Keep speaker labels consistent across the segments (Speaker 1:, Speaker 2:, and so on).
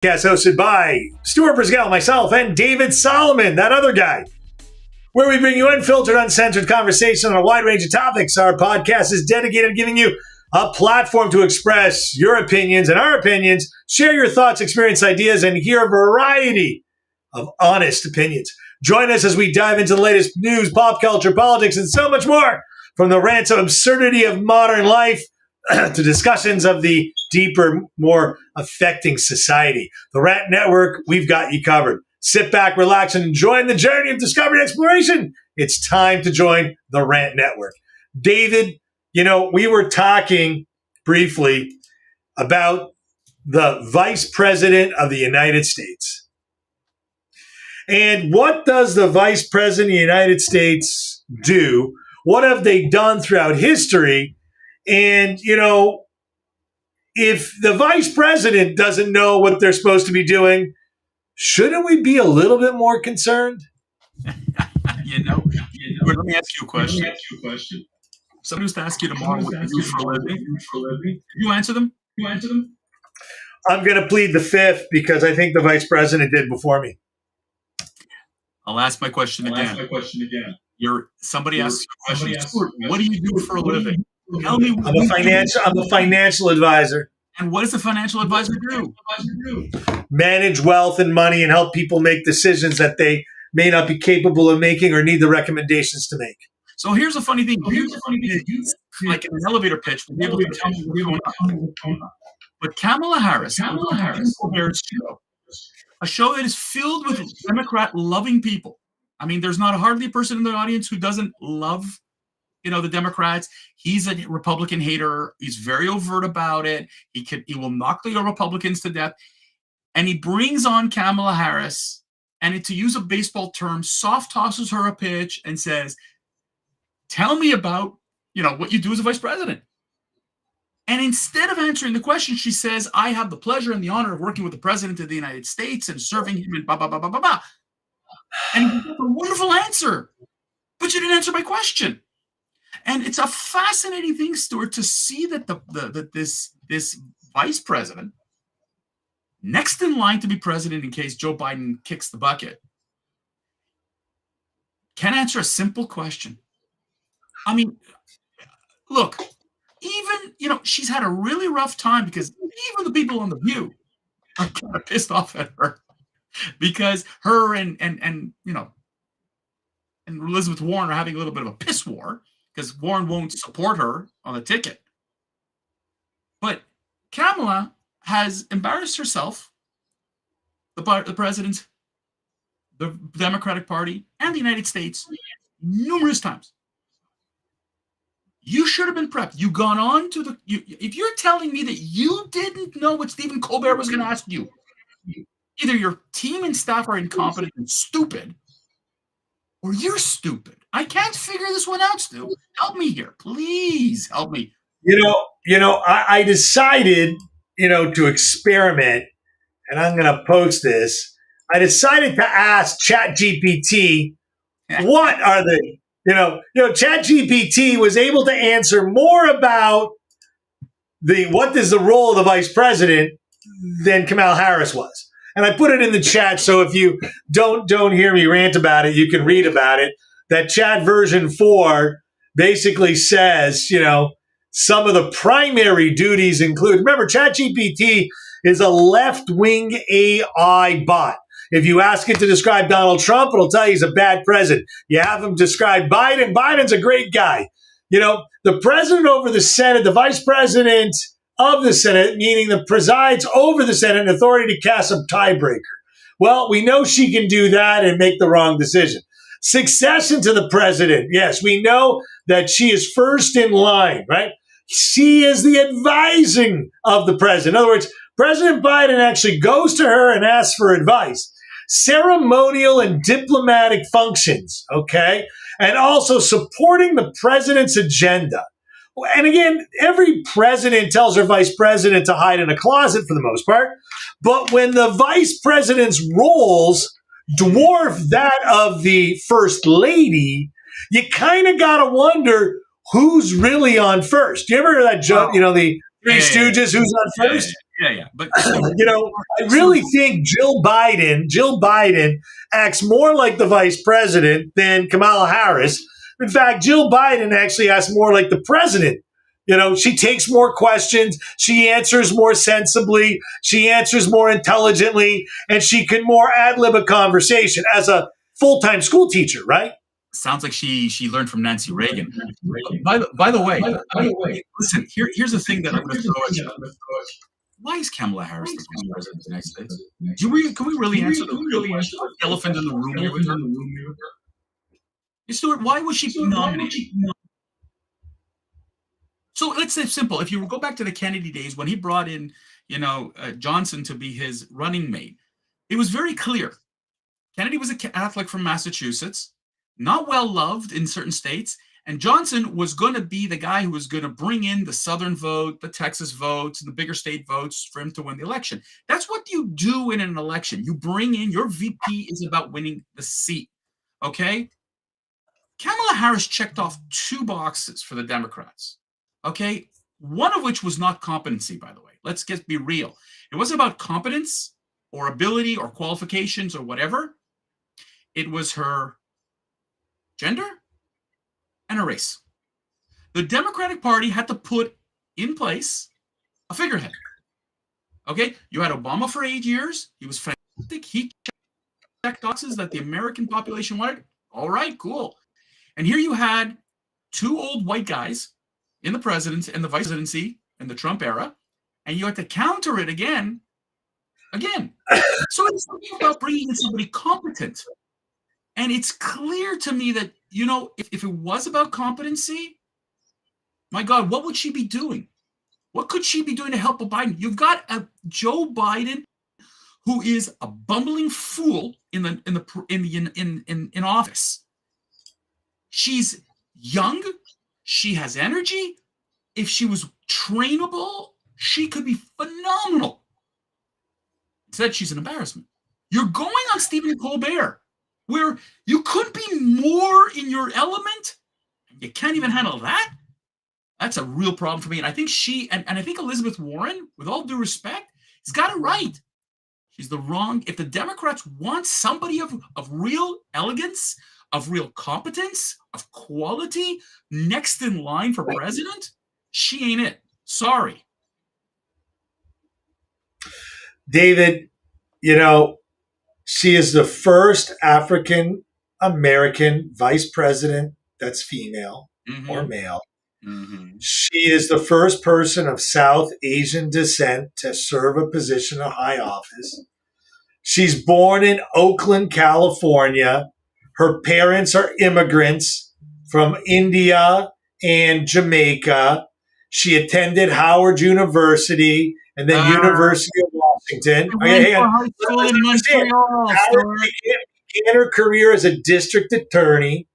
Speaker 1: Podcast hosted by Stuart Brisgell, myself, and David Solomon, that other guy, where we bring you unfiltered, uncensored conversation on a wide range of topics. Our podcast is dedicated to giving you a platform to express your opinions and our opinions, share your thoughts, experience, ideas, and hear a variety of honest opinions. Join us as we dive into the latest news, pop culture, politics, and so much more, from the rants of absurdity of modern life to discussions of the deeper, more affecting society. The Rant Network, we've got you covered. Sit back, relax, and join the journey of discovery and exploration. It's time to join the Rant Network. David, we were talking briefly about the Vice President of the United States. And what does the Vice President of the United States do? What have they done throughout history? And, if the vice president doesn't know what they're supposed to be doing, shouldn't we be a little bit more concerned?
Speaker 2: Let me ask you a question. Somebody was to ask you tomorrow what you do for a living. You answer them?
Speaker 1: I'm going to plead the fifth because I think the vice president did before me.
Speaker 2: I'll ask my question again. Somebody asks you a question. What do you do for a living? Tell me.
Speaker 1: I'm a financial advisor.
Speaker 2: And what does a financial advisor do?
Speaker 1: Manage wealth and money and help people make decisions that they may not be capable of making or need the recommendations to make.
Speaker 2: So here's a funny thing. Like in an elevator pitch, we'll be able to tell me what's going on. But Kamala Harris, a show that is filled with Democrat-loving people. I mean, there's not hardly a person in the audience who doesn't love the Democrats. He's a Republican hater. He's very overt about it. He will knock the Republicans to death. And he brings on Kamala Harris, and to use a baseball term, soft tosses her a pitch and says, tell me about, what you do as a vice president. And instead of answering the question, she says, I have the pleasure and the honor of working with the president of the United States and serving him in blah, blah, blah, blah, blah, blah. And he got a wonderful answer, but you didn't answer my question. And it's a fascinating thing, Stuart, to see that this vice president, next in line to be president in case Joe Biden kicks the bucket, can answer a simple question. I mean, look, even, she's had a really rough time because even the people on The View are kind of pissed off at her because her and Elizabeth Warren are having a little bit of a piss war, because Warren won't support her on the ticket. But Kamala has embarrassed herself, the president, the Democratic Party, and the United States numerous times. You should have been prepped. You gone on to if you're telling me that you didn't know what Stephen Colbert was going to ask you, either your team and staff are incompetent and stupid, or you're stupid. I can't figure this one out, Stu. Help me here. Please help me.
Speaker 1: I decided, to experiment, and I'm going to post this. I decided to ask ChatGPT, what are the, ChatGPT was able to answer more about what is the role of the vice president than Kamala Harris was. And I put it in the chat, so if you don't hear me rant about it, you can read about it. That chat version 4 basically says, some of the primary duties include, remember, ChatGPT is a left-wing AI bot. If you ask it to describe Donald Trump, it'll tell you he's a bad president. You have him describe Biden. Biden's a great guy. The president over the Senate, the vice president of the Senate, meaning the presides over the Senate, an authority to cast a tiebreaker. Well, we know she can do that and make the wrong decision. Succession to the president. Yes, we know that she is first in line, right? She is the advising of the president. In other words, President Biden actually goes to her and asks for advice. Ceremonial and diplomatic functions, okay? And also supporting the president's agenda. And again, every president tells her vice president to hide in a closet for the most part. But when the vice president's roles dwarf that of the first lady, you kind of got to wonder who's really on first. Do you ever hear that joke, the Three Stooges, who's on first?
Speaker 2: Yeah. But
Speaker 1: I really think Jill Biden acts more like the vice president than Kamala Harris. In fact, Jill Biden actually acts more like the president. She takes more questions. She answers more sensibly. She answers more intelligently, and she can more ad-lib a conversation as a full-time school teacher, right?
Speaker 2: Sounds like she learned from Nancy Reagan. By the way, listen. Here's the thing that I'm going to throw at you. Why is Kamala Harris the vice president of the United States? Can we really answer the elephant in the room here with her? Stuart, why was she nominated? So let's say simple. If you go back to the Kennedy days when he brought in, Johnson to be his running mate, it was very clear. Kennedy was a Catholic from Massachusetts, not well loved in certain states, and Johnson was going to be the guy who was going to bring in the Southern vote, the Texas votes, the bigger state votes for him to win the election. That's what you do in an election. You bring in your VP is about winning the seat. Okay? Kamala Harris checked off 2 boxes for the Democrats. Okay? One of which was not competency, by the way. Let's be real. It wasn't about competence or ability or qualifications or whatever. It was her gender and a race. The Democratic Party had to put in place a figurehead. Okay? You had Obama for 8 years. He was fantastic. He checked boxes that the American population wanted. All right, cool. And here you had 2 old white guys in the presidency and the vice presidency in the Trump era, and you had to counter it again. So it's about bringing in somebody competent. And it's clear to me that, if it was about competency, my God, what would she be doing? What could she be doing to help Biden? You've got a Joe Biden who is a bumbling fool in office. She's young. She has energy. If she was trainable, she could be phenomenal. Instead, she's an embarrassment. You're going on Stephen Colbert, where you could be more in your element. You can't even handle that. That's a real problem for me. And I think and I think Elizabeth Warren, with all due respect, has got it right. She's the wrong. If the Democrats want somebody of real elegance, of real competence, of quality, next in line for president, she ain't it. Sorry.
Speaker 1: David, she is the first African American vice president that's female or male.
Speaker 2: Mm-hmm.
Speaker 1: She is the first person of South Asian descent to serve a position of high office. She's born in Oakland, California. Her parents are immigrants from India and Jamaica. She attended Howard University and then University of Washington. Howard began her career as a district attorney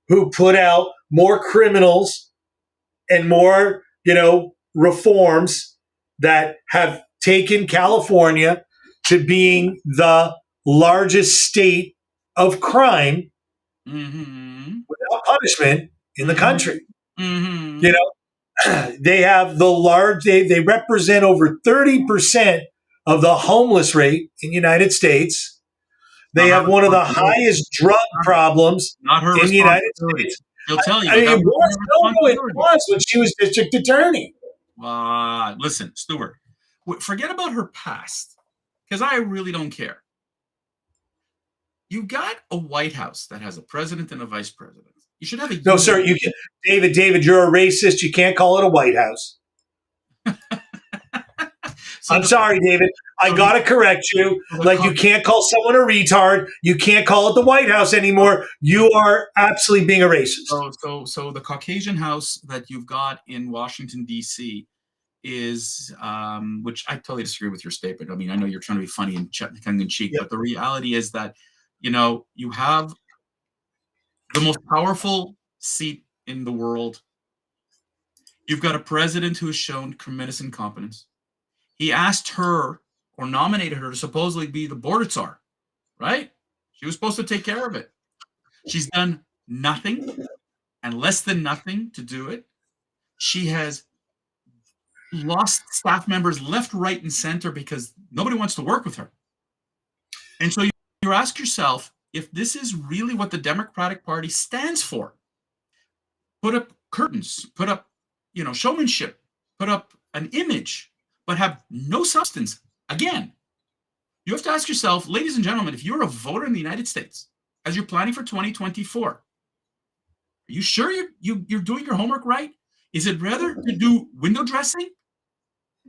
Speaker 1: who put out more criminals and more, reforms that have taken California to being the largest state of crime without punishment in the country.
Speaker 2: Mm-hmm.
Speaker 1: They have they represent over 30% of the homeless rate in the United States. They have one of the highest drug problems in the United States.
Speaker 2: He'll tell you.
Speaker 1: It was when she was district attorney.
Speaker 2: Listen, Stuart, forget about her past, because I really don't care. You got a White House that has a president and a vice president. You should have a
Speaker 1: no, sir. David, you're a racist. You can't call it a White House. I'm sorry, David. I got to correct you. You can't call someone a retard. You can't call it the White House anymore. You are absolutely being a racist.
Speaker 2: So the Caucasian House that you've got in Washington, D.C. is, which I totally disagree with your statement. I mean, I know you're trying to be funny and tongue in cheek, but the reality is that, you have the most powerful seat in the world. You've got a president who has shown tremendous incompetence. He asked her or nominated her to supposedly be the border czar, right? She was supposed to take care of it. She's done nothing and less than nothing to do it. She has lost staff members left, right, and center because nobody wants to work with her. And so you ask yourself, if this is really what the Democratic Party stands for, put up curtains, put up, showmanship, put up an image, but have no substance. Again, you have to ask yourself, ladies and gentlemen, if you're a voter in the United States, as you're planning for 2024, are you sure you're doing your homework right? Is it rather to do window dressing?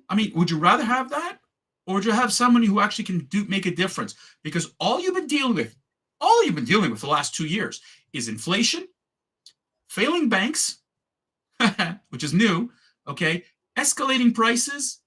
Speaker 2: I mean, would you rather have that? Or would you have somebody who actually can make a difference? Because all you've been dealing with the last 2 years is inflation, failing banks, which is new, okay, escalating prices,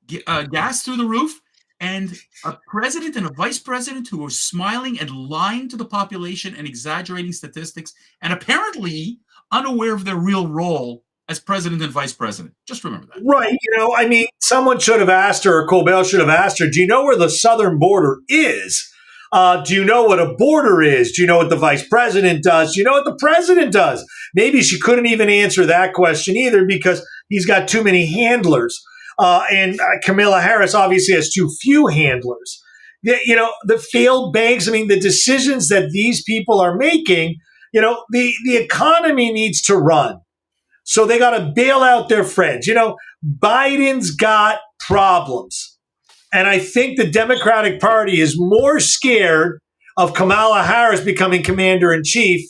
Speaker 2: gas through the roof, and a president and a vice president who are smiling and lying to the population and exaggerating statistics and apparently unaware of their real role as president and vice president. Just remember that.
Speaker 1: Right. I mean, someone should have asked her, or Colbert should have asked her, do you know where the southern border is? Do you know what a border is? Do you know what the vice president does? Do you know what the president does? Maybe she couldn't even answer that question either because he's got too many handlers. And Kamala Harris obviously has too few handlers. The failed banks, I mean, the decisions that these people are making, the economy needs to run. So they got to bail out their friends. Biden's got problems. And I think the Democratic Party is more scared of Kamala Harris becoming commander in chief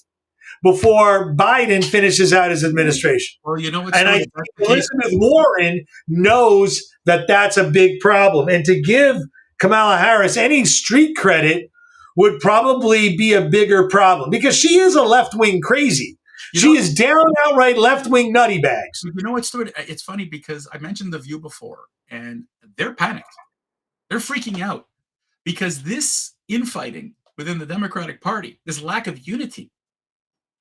Speaker 1: before Biden finishes out his administration.
Speaker 2: Well, what's
Speaker 1: and I think Elizabeth Warren knows that that's a big problem. And to give Kamala Harris any street credit would probably be a bigger problem because she is a left-wing crazy. She is down outright left-wing nutty bags.
Speaker 2: You know what, Stuart? It's funny because I mentioned The View before, and they're panicked. They're freaking out because this infighting within the Democratic Party, this lack of unity,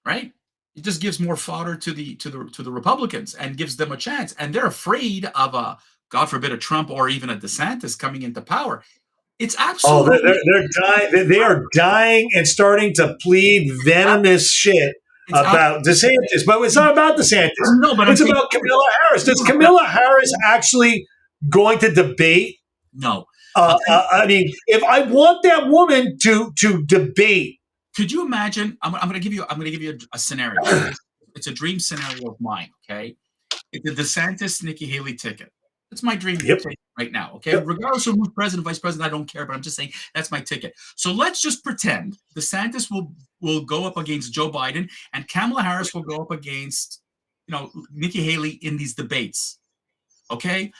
Speaker 2: right? It just gives more fodder to the Republicans and gives them a chance. And they're afraid of God forbid, a Trump or even a DeSantis coming into power. It's absolutely
Speaker 1: they're dying. They are dying and starting to plead venomous shit about DeSantis, but it's not about DeSantis.
Speaker 2: No, but
Speaker 1: it's about Kamala Harris. Does Kamala Harris actually going to debate?
Speaker 2: No.
Speaker 1: I mean, if I want that woman to debate,
Speaker 2: could you imagine? I'm going to give you a scenario. It's a dream scenario of mine. Okay, it's the DeSantis Nikki Haley ticket. That's my dream ticket right now. Okay, regardless of who's president, vice president, I don't care. But I'm just saying that's my ticket. So let's just pretend DeSantis will go up against Joe Biden, and Kamala Harris will go up against Nikki Haley in these debates. Okay.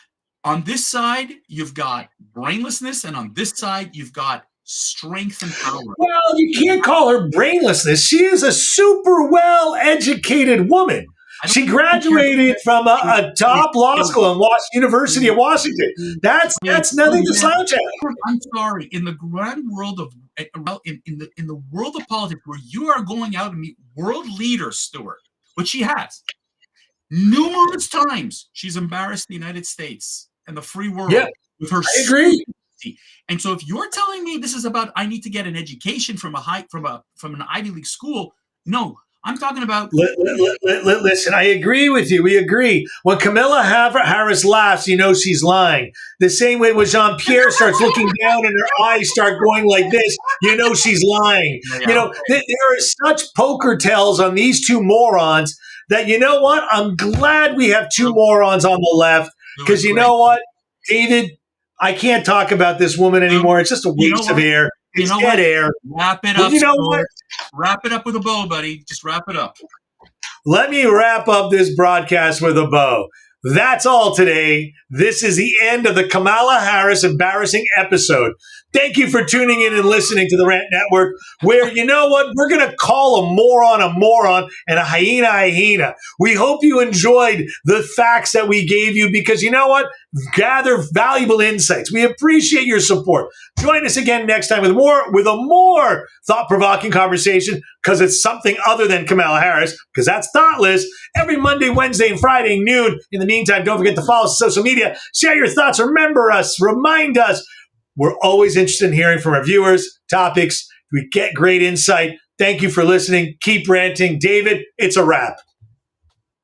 Speaker 2: On this side, you've got brainlessness, and on this side, you've got strength and power.
Speaker 1: Well, you can't call her brainlessness. She is a super well-educated woman. She graduated from a top law school in University of Washington. That's nothing to slouch at.
Speaker 2: I'm sorry. In the grand world of in the world of politics, where you are going out and meet world leaders, Stuart, which she has numerous times, she's embarrassed the United States and the free world with her.
Speaker 1: I agree.
Speaker 2: And so, if you're telling me this is about I need to get an education from an Ivy League school, no, I'm talking about.
Speaker 1: Listen, I agree with you. We agree. When Kamala Harris laughs, you know she's lying. The same way when Jean-Pierre starts looking down and her eyes start going like this, you know she's lying. Yeah. There are such poker tells on these two morons that, you know what? I'm glad we have two morons on the left because you know what, David? I can't talk about this woman anymore. It's just a waste of air. It's dead air.
Speaker 2: Wrap it up.
Speaker 1: You know what?
Speaker 2: Wrap it up with a bow, buddy. Just wrap it up.
Speaker 1: Let me wrap up this broadcast with a bow. That's all today. This is the end of the Kamala Harris embarrassing episode. Thank you for tuning in and listening to the Rant Network, where, you know what, we're going to call a moron and a hyena. We hope you enjoyed the facts that we gave you because, you know what, gather valuable insights. We appreciate your support. Join us again next time with a more thought-provoking conversation because it's something other than Kamala Harris, because that's thoughtless, every Monday, Wednesday, and Friday, noon. In the meantime, don't forget to follow us on social media. Share your thoughts. Remember us. Remind us. We're always interested in hearing from our viewers, topics. We get great insight. Thank you for listening. Keep ranting. David, it's a wrap.